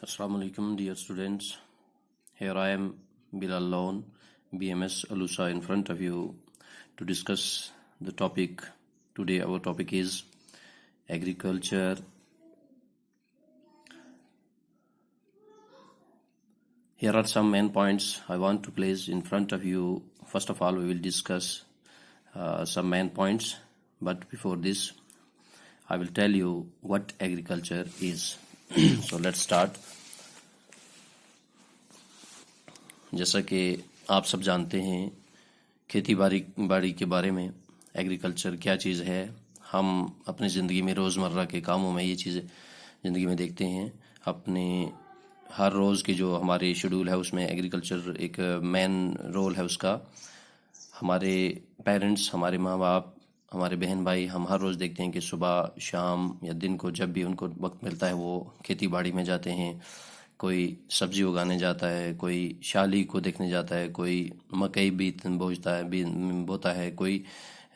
Assalamu alaikum, dear students. Here I am, Bilal Lone, BMS Alusa, in front of you to discuss the topic. Today our topic is agriculture. Here are some main points I want to place in front of you. First of all, we will discuss some main points, but before this, I will tell you what agriculture is. So let's start. जैसा कि आप सब जानते हैं खेती बाड़ी के बारे में, एग्रीकल्चर क्या चीज़ है। हम अपनी ज़िंदगी में रोज़मर्रा के कामों में ये चीज़ें ज़िंदगी में देखते हैं। अपने हर रोज़ के जो हमारे शेड्यूल है उसमें एग्रीकल्चर एक मेन रोल है उसका। हमारे पेरेंट्स, हमारे माँ बाप, हमारे बहन भाई, हम हर रोज़ देखते हैं कि सुबह शाम या दिन को जब भी उनको वक्त मिलता है वो खेती बाड़ी में जाते हैं। कोई सब्जी उगाने जाता है, कोई शाली को देखने जाता है, कोई मकई बोता है, कोई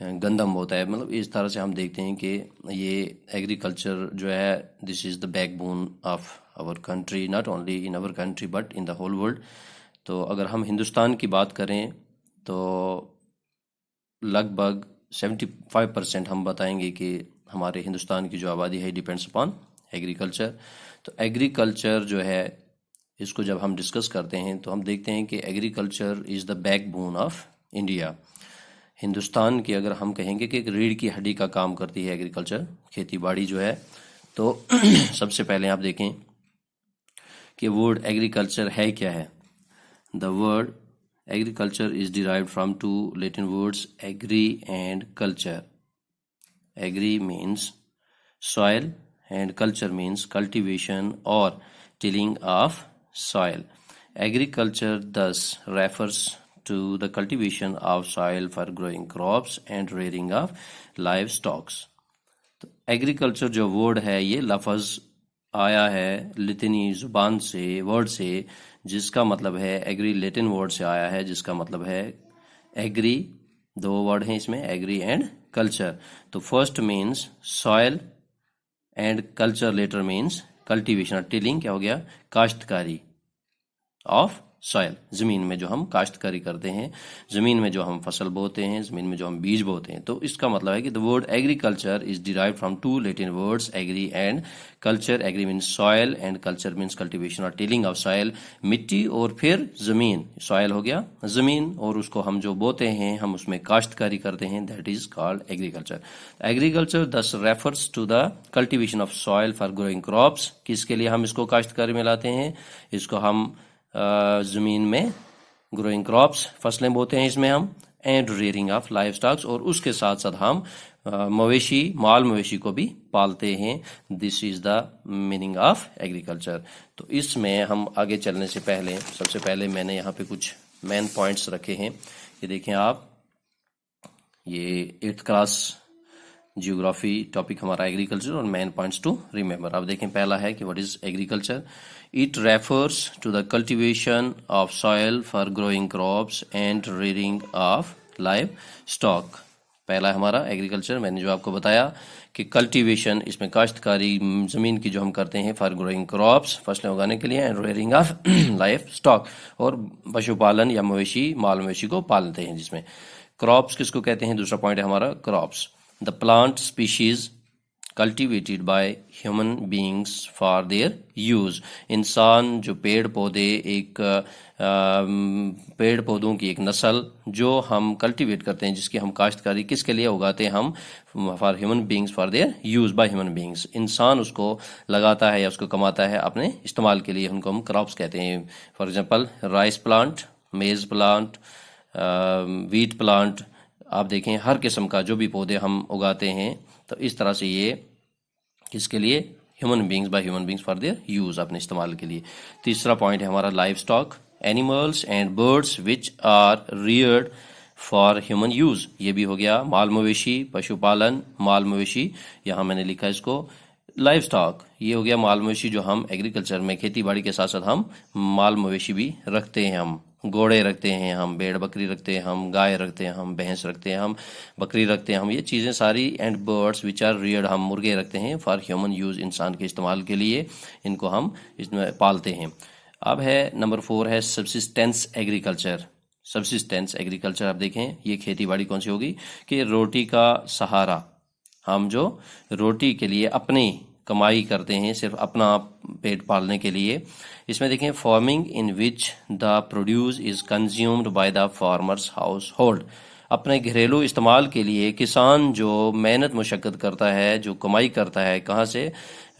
गंदम बोता है। मतलब इस तरह से हम देखते हैं कि ये एग्रीकल्चर जो है, this is the backbone of our country, not only in our country but in the whole world. तो अगर हम हिंदुस्तान की बात करें तो लगभग 75% हम बताएंगे कि हमारे हिंदुस्तान की जो आबादी है डिपेंड्स अपॉन एग्रीकल्चर। तो एग्रीकल्चर जो है, इसको जब हम डिस्कस करते हैं तो हम देखते हैं कि agriculture is the backbone of India. Hindustan की अगर हम कहेंगे कि एक रीढ़ की हड्डी का काम करती है एग्रीकल्चर, खेती बाड़ी जो है। तो सबसे पहले आप देखें कि वर्ड एग्रीकल्चर है क्या है। The word agriculture is derived from two Latin words agri and culture. Agri means soil and culture means cultivation or tilling of soil. Agriculture thus refers to the cultivation of soil for growing crops and rearing of livestock. तो agriculture जो word है, ये लफ्ज़ आया है लैटिनी ज़ुबान से, word से, जिसका मतलब है एग्री। लैटिन वर्ड से आया है जिसका मतलब है एग्री। दो वर्ड हैं इसमें, एग्री एंड कल्चर। तो first means soil and culture latter means cultivation. Tilling क्या हो गया? काश्तकारी ऑफ सॉइल। ज़मीन में जो हम काश्तकारी करते हैं, ज़मीन में जो हम फसल बोते हैं, ज़मीन में जो हम बीज बोते हैं। तो इसका मतलब है कि the word agriculture is derived from two Latin words agri and culture. Agri means soil and culture means cultivation और टिलिंग ऑफ सॉइल। मिट्टी और फिर ज़मीन, सॉइल हो गया ज़मीन, और उसको हम जो बोते हैं, हम उसमें काश्तकारी करते हैं, that is called agriculture. Agriculture this refers to the cultivation of soil for growing crops. किसके लिए हम इसको काश्तकारी में लाते हैं? इसको हम ज़मीन में ग्रोइंग क्रॉप्स, फसलें बोते हैं इसमें हम, and rearing of live stocks, और उसके साथ साथ हम माल मवेशी को भी पालते हैं। This is the meaning of agriculture. तो इसमें हम आगे चलने से पहले सबसे पहले मैंने यहाँ पे कुछ मेन पॉइंट्स रखे हैं। ये देखें आप, ये 8th क्लास जियोग्राफी टॉपिक हमारा एग्रीकल्चर और मेन पॉइंट्स टू रिमेंबर। अब देखें, पहला है कि what is agriculture. It refers to the cultivation of soil for growing crops and rearing of livestock. पहला है हमारा एग्रीकल्चर, मैंने जो आपको बताया कि कल्टीवेशन, इसमें काश्तकारी ज़मीन की जो हम करते हैं, फॉर ग्रोइंग क्रॉप्स, फसलें उगाने के लिए, and rearing of live stock, और पशुपालन या मवेशी, माल मवेशी को पालते हैं। जिसमें क्रॉप्स किसको कहते हैं? दूसरा पॉइंट है हमारा crops, the plant species cultivated by human beings for their use। इंसान जो पेड़ पौधे, एक पेड़ पौधों की एक नस्ल जो हम कल्टीवेट करते हैं, जिसकी हम काश्तकारी किसके लिए उगाते हैं? हम for human beings, for their use by human beings. इंसान उसको लगाता है या उसको कमाता है अपने इस्तेमाल के लिए, उनको हम क्रॉप्स कहते हैं। फॉर एग्जांपल राइस प्लांट, मेज प्लांट, वीट प्लांट। आप देखें हर किस्म का जो भी पौधे हम उगाते हैं, तो इस तरह से ये किसके लिए? Human beings, by human beings for their use, अपने इस्तेमाल के लिए। तीसरा पॉइंट है हमारा livestock, animals and birds which are reared for human use. ये भी हो गया माल मवेशी, पशुपालन, माल मवेशी। यहाँ मैंने लिखा इसको लाइव स्टॉक, ये हो गया माल मवेशी जो हम एग्रीकल्चर में खेती बाड़ी के साथ साथ हम माल मवेशी भी रखते हैं। हम घोड़े रखते हैं, हम भेड़ बकरी रखते हैं, हम गाय रखते हैं, हम भैंस रखते हैं, हम बकरी रखते हैं, हम ये चीज़ें सारी and birds which are reared, हम मुर्गे रखते हैं फॉर ह्यूमन यूज़, इंसान के इस्तेमाल के लिए इनको हम इसमें पालते हैं। अब है नंबर 4 है सब्सिस्टेंस एग्रीकल्चर। सब्सिस्टेंस एग्रीकल्चर आप देखें ये खेती बाड़ी कौन सी होगी कि रोटी का सहारा, हम जो रोटी के लिए अपनी कमाई करते हैं सिर्फ अपना पेट पालने के लिए। इसमें देखें farming in which the produce is consumed by the farmers house hold, अपने घरेलू इस्तेमाल के लिए किसान जो मेहनत मुशक्क़त करता है, जो कमाई करता है, कहाँ से,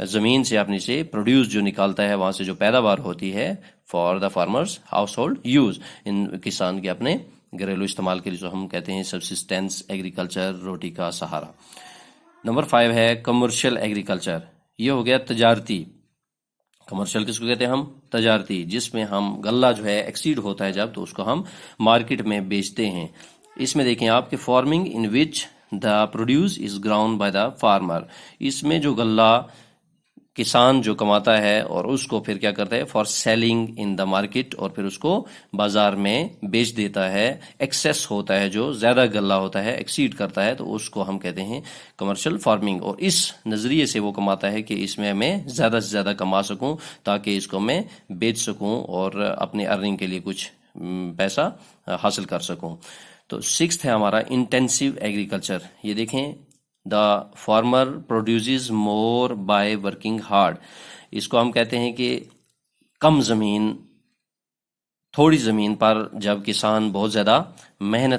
ज़मीन से, अपनी से प्रोड्यूस जो निकालता है, वहाँ से जो पैदावार होती है, for the farmers household use, इन किसान के अपने घरेलू इस्तेमाल के लिए जो हम कहते हैं सब्सिस्टेंस एग्रीकल्चर, रोटी का सहारा। नंबर 5 है कमर्शियल एग्रीकल्चर, ये हो गया तजारती। कमर्शियल किसको कहते हैं हम, तजारती, जिसमें हम गल्ला जो है एक्सीड होता है जब, तो उसको हम मार्केट में बेचते हैं। इसमें देखें आपके farming in which the produce is ground by the farmer, इसमें जो गल्ला किसान जो कमाता है और उसको फिर क्या करता है for selling in the market, और फिर उसको बाजार में बेच देता है। एक्सेस होता है, जो ज़्यादा गल्ला होता है, एक्सीड करता है, तो उसको हम कहते हैं कमर्शियल फार्मिंग। और इस नज़रिए से वो कमाता है कि इसमें मैं ज़्यादा से ज़्यादा कमा सकूं ताकि इसको मैं बेच सकूं और अपने अर्निंग के लिए कुछ पैसा हासिल कर सकूं। तो 6th है हमारा इंटेंसिव एग्रीकल्चर। ये देखें the farmer produces more by working hard, इसको हम कहते हैं कि कम ज़मीन, थोड़ी ज़मीन पर जब किसान बहुत ज़्यादा मेहनत